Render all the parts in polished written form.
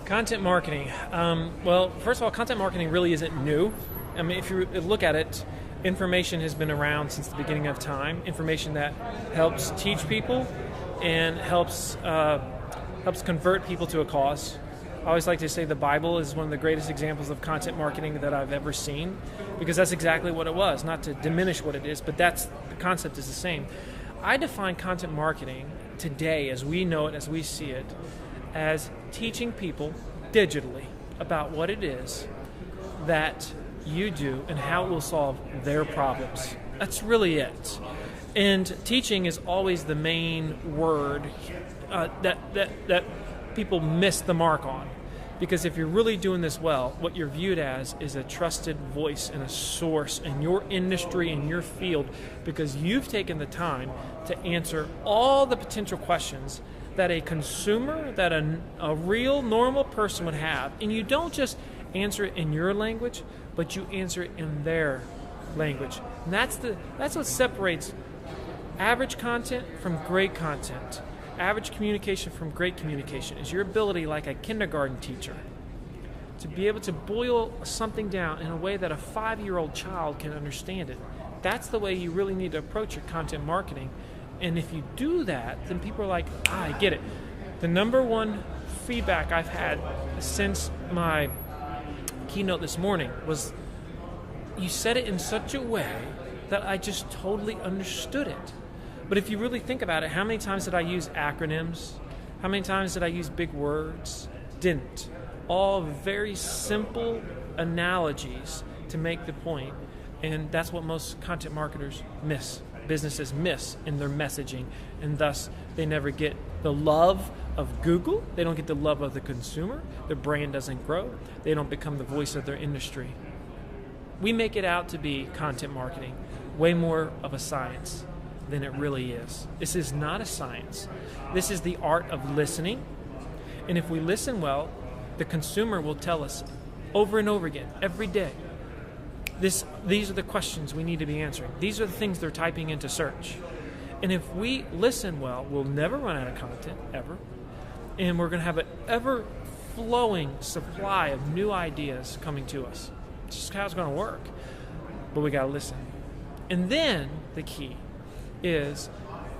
Content marketing. Well, first of all, content marketing really isn't new. I mean, if you look at it, information has been around since the beginning of time. Information that helps teach people and helps convert people to a cause. I always like to say the Bible is one of the greatest examples of content marketing that I've ever seen, because that's exactly what it was. Not to diminish what it is, but the concept is the same. I define content marketing today, as we know it, as we see it, as teaching people digitally about what it is that you do and how it will solve their problems. That's really it. And teaching is always the main word that people miss the mark on. Because if you're really doing this well, what you're viewed as is a trusted voice and a source in your industry, in your field, because you've taken the time to answer all the potential questions that a consumer, that a real normal person would have. And you don't just answer it in your language, but you answer it in their language. And that's what separates average content from great content. Average communication from great communication is your ability, like a kindergarten teacher, to be able to boil something down in a way that a 5-year-old child can understand it. That's the way you really need to approach your content marketing. And if you do that, then people are like, I get it. The number one feedback I've had since my keynote this morning was, you said it in such a way that I just totally understood it. But if you really think about it, how many times did I use acronyms? How many times did I use big words? Didn't. All very simple analogies to make the point. And that's what most content marketers miss. Businesses miss in their messaging. And thus, they never get the love of Google. They don't get the love of the consumer. Their brand doesn't grow. They don't become the voice of their industry. We make it out to be content marketing, way more of a science than it really is. This is not a science. This is the art of listening. And if we listen well, the consumer will tell us over and over again, every day, these are the questions we need to be answering. These are the things they're typing into search. And if we listen well, we'll never run out of content, ever. And we're going to have an ever-flowing supply of new ideas coming to us. It's just how it's going to work. But we got to listen. And then the key is,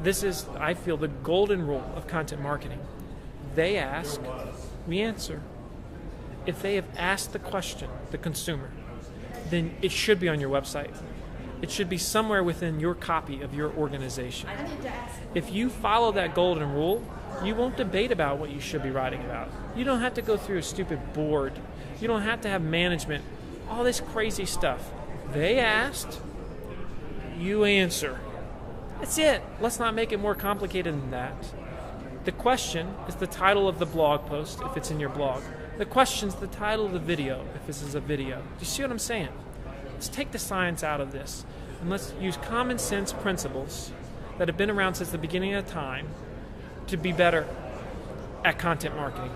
this is, I feel, the golden rule of content marketing. They ask, we answer. If they have asked the question, the consumer, then it should be on your website. It should be somewhere within your copy of your organization. If you follow that golden rule, you won't debate about what you should be writing about. You don't have to go through a stupid board. You don't have to have management, all this crazy stuff. They asked, you answer. That's it. Let's not make it more complicated than that. The question is the title of the blog post, if it's in your blog. The question is the title of the video, if this is a video. Do you see what I'm saying? Let's take the science out of this, and let's use common sense principles that have been around since the beginning of time to be better at content marketing.